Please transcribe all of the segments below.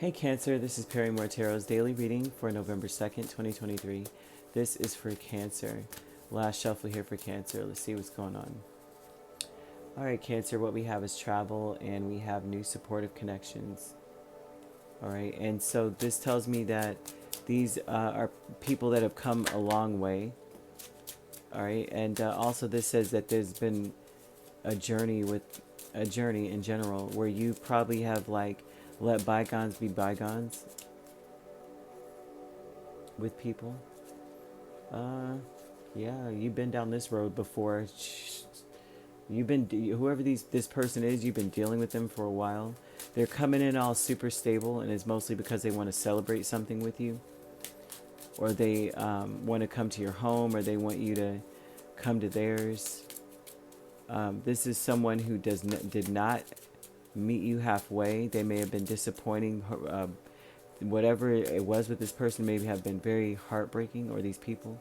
Hey Cancer, this is Perrymore Tarot's daily reading for November 2nd, 2023. This is for Cancer. Last shuffle here for Cancer. Let's see what's going on. Alright Cancer, what we have is travel and we have new supportive connections. Alright, and so this tells me that these are people that have come a long way. Alright, and also this says that there's been a journey in general where you probably have like let bygones be bygones with people. Yeah, you've been down this road before. Whoever this person is, you've been dealing with them for a while. They're coming in all super stable, and it's mostly because they want to celebrate something with you, or they want to come to your home, or they want you to come to theirs. This is someone who did not meet you halfway. They may have been disappointing. Whatever it was with this person maybe have been very heartbreaking, or these people.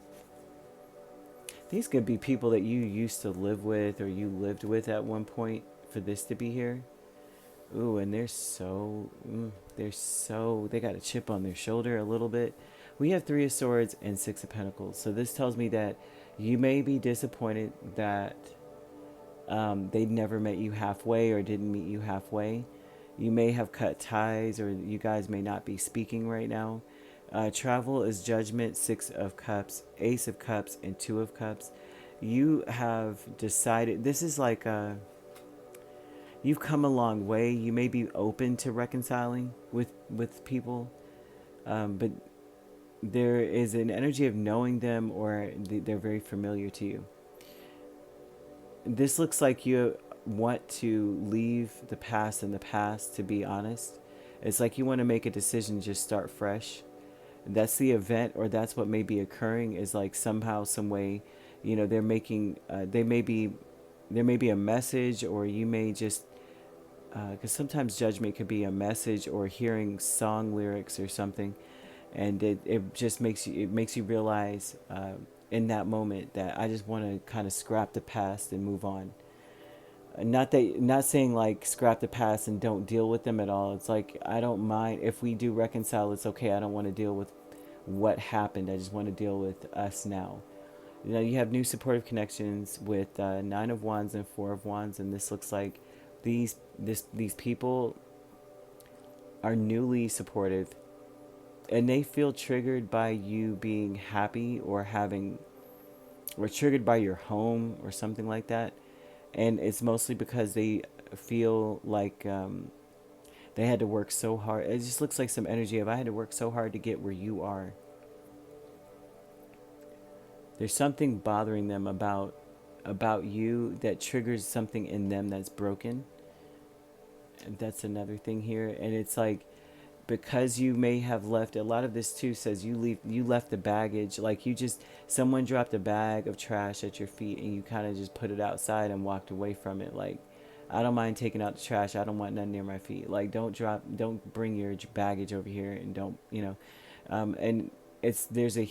These could be people that you used to live with or you lived with at one point for this to be here. Ooh, and they got a chip on their shoulder a little bit. We have Three of Swords and Six of Pentacles. So this tells me that you may be disappointed that they never met you halfway or didn't meet you halfway. You may have cut ties, or you guys may not be speaking right now. Travel is Judgment, Six of Cups, Ace of Cups, and Two of Cups. You have decided, this is like you've come a long way. You may be open to reconciling with people, but there is an energy of knowing them, or they're very familiar to you. This looks like you want to leave the past in the past, to be honest. It's like you want to make a decision, just start fresh. That's the event, or that's what may be occurring, is like somehow, some way, they're making, there may be a message, or you may just, because sometimes judgment could be a message or hearing song lyrics or something, and it just makes you realize in that moment that I just want to kind of scrap the past and move on. Not saying like scrap the past and don't deal with them at all. It's like, I don't mind if we do reconcile. It's okay. I don't want to deal with what happened. I just want to deal with us now. You have new supportive connections with Nine of Wands and Four of Wands, and this looks like these people are newly supportive, and they feel triggered by you being happy, or triggered by your home or something like that. And it's mostly because they feel like they had to work so hard. It just looks like some energy of, I had to work so hard to get where you are. There's something bothering them about you that triggers something in them that's broken. And that's another thing here. And it's like, because you may have left, a lot of this too says you left the baggage, like someone dropped a bag of trash at your feet and you kind of just put it outside and walked away from it. Like, I don't mind taking out the trash, I don't want nothing near my feet. Like, don't bring your baggage over here, and don't, and there's a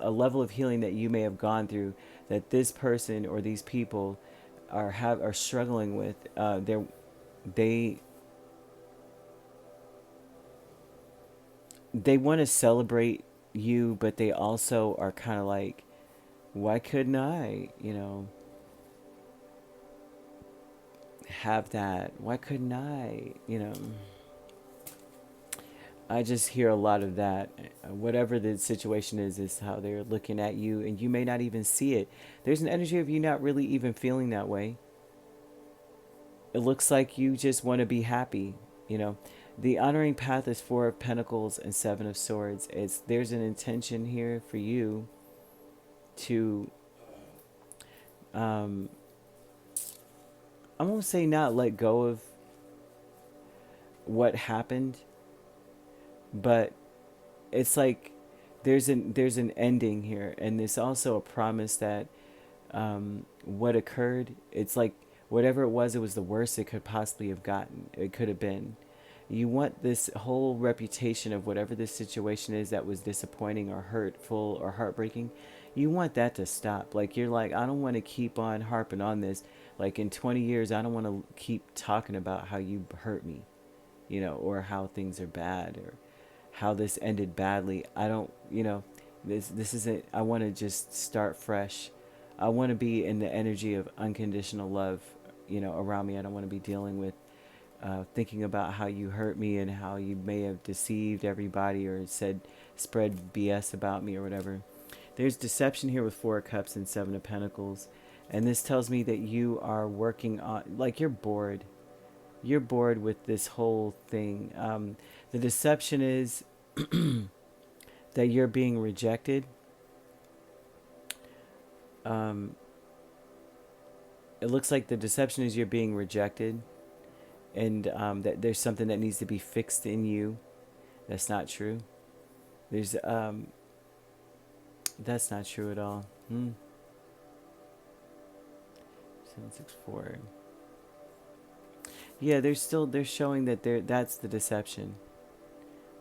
level of healing that you may have gone through, that this person or these people are struggling with. They want to celebrate you, but they also are kind of like, why couldn't I, have that? Why couldn't I, I just hear a lot of that. Whatever the situation is how they're looking at you, and you may not even see it. There's an energy of you not really even feeling that way. It looks like you just want to be happy, The honoring path is Four of Pentacles and Seven of Swords. There's an intention here for you to, I'm gonna say, not let go of what happened, but it's like there's an ending here, and there's also a promise that what occurred, it's like whatever it was the worst it could possibly have gotten. It could have been. You want this whole reputation of whatever this situation is that was disappointing or hurtful or heartbreaking, you want that to stop. Like, you're like, I don't want to keep on harping on this. Like, in 20 years, I don't want to keep talking about how you hurt me. or how things are bad, or how this ended badly. I don't, this isn't, I want to just start fresh. I want to be in the energy of unconditional love, around me. I don't want to be dealing with thinking about how you hurt me and how you may have deceived everybody or spread BS about me or whatever. There's deception here with Four of Cups and Seven of Pentacles. And this tells me that you are working on, like, you're bored. You're bored with this whole thing. The deception is that you're being rejected. It looks like the deception is you're being rejected, and that there's something that needs to be fixed in you. That's not true. There's that's not true at all. 764. Yeah, they're showing that that's the deception,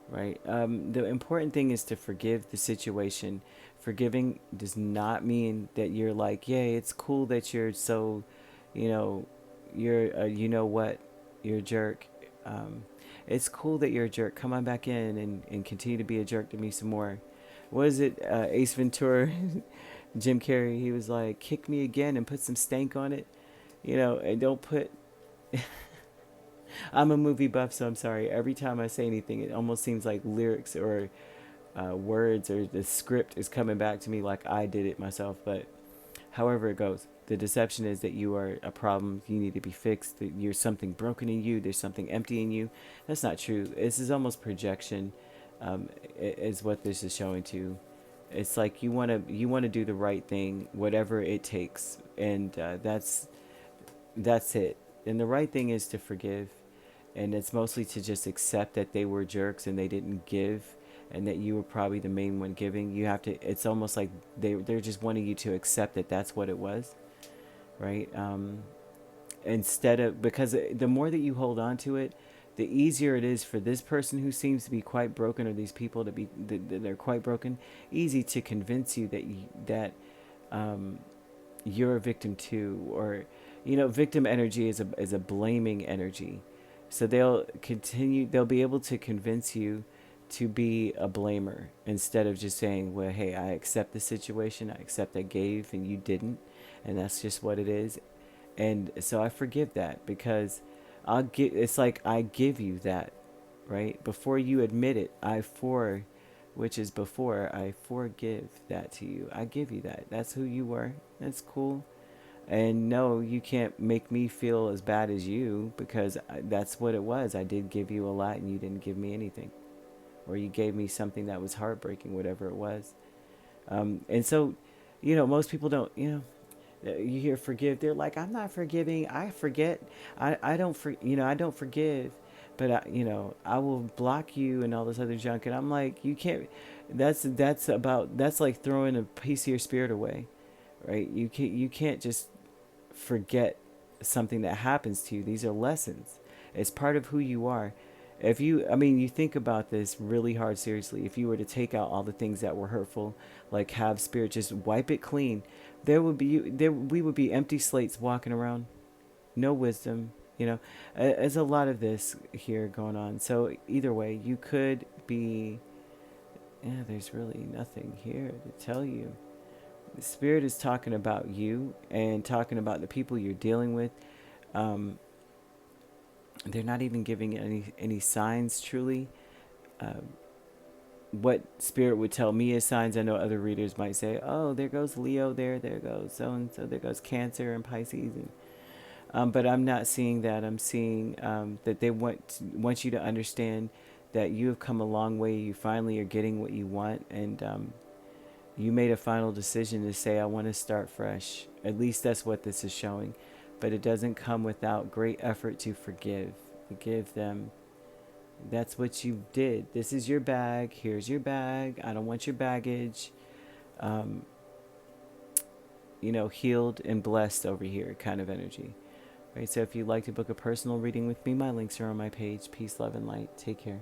right? The important thing is to forgive the situation. Forgiving does not mean that you're like, yay, it's cool that you're so, you're, you're a jerk. It's cool that you're a jerk. Come on back in and continue to be a jerk to me some more. What is it? Ace Ventura, Jim Carrey, he was like, kick me again and put some stank on it. And don't put... I'm a movie buff, so I'm sorry. Every time I say anything, it almost seems like lyrics or words or the script is coming back to me like I did it myself. But however it goes, the deception is that you are a problem. You need to be fixed. That you're something broken in you. There's something empty in you. That's not true. This is almost projection, is what this is showing to. It's like you want to do the right thing, whatever it takes, and that's it. And the right thing is to forgive, and it's mostly to just accept that they were jerks and they didn't give, and that you were probably the main one giving. You have to. It's almost like they're just wanting you to accept that that's what it was, right? Instead of, because the more that you hold on to it, the easier it is for this person who seems to be quite broken, or these people to be they're quite broken. Easy to convince you that you're a victim too, or victim energy is a blaming energy. So they'll be able to convince you to be a blamer instead of just saying, well, hey, I accept the situation, I accept I gave and you didn't, and that's just what it is. And so I forgive that, because it's like I give you that, right? Before you admit it, which is before, I forgive that to you. I give you that. That's who you were. That's cool. And no, you can't make me feel as bad as you, because that's what it was. I did give you a lot and you didn't give me anything. Or you gave me something that was heartbreaking, whatever it was. And so, most people don't, you hear forgive. They're like, I'm not forgiving. I forget. I don't I don't forgive. But I will block you and all this other junk. And I'm like, you can't. That's like throwing a piece of your spirit away, right? You can't just forget something that happens to you. These are lessons. It's part of who you are. You think about this really hard, seriously. If you were to take out all the things that were hurtful, like have spirit just wipe it clean, we would be empty slates walking around, no wisdom. There's a lot of this here going on. So either way, you could be. Yeah, there's really nothing here to tell you. The spirit is talking about you and talking about the people you're dealing with. They're not even giving any signs, truly. What spirit would tell me as signs, I know other readers might say, oh, there goes Leo, there goes so-and-so, there goes Cancer and Pisces. But I'm not seeing that. I'm seeing that they want you to understand that you have come a long way. You finally are getting what you want, and you made a final decision to say, I want to start fresh. At least that's what this is showing. But it doesn't come without great effort to forgive. Forgive them. That's what you did. This is your bag. Here's your bag. I don't want your baggage. Healed and blessed over here kind of energy. Right? So if you'd like to book a personal reading with me, my links are on my page. Peace, love, and light. Take care.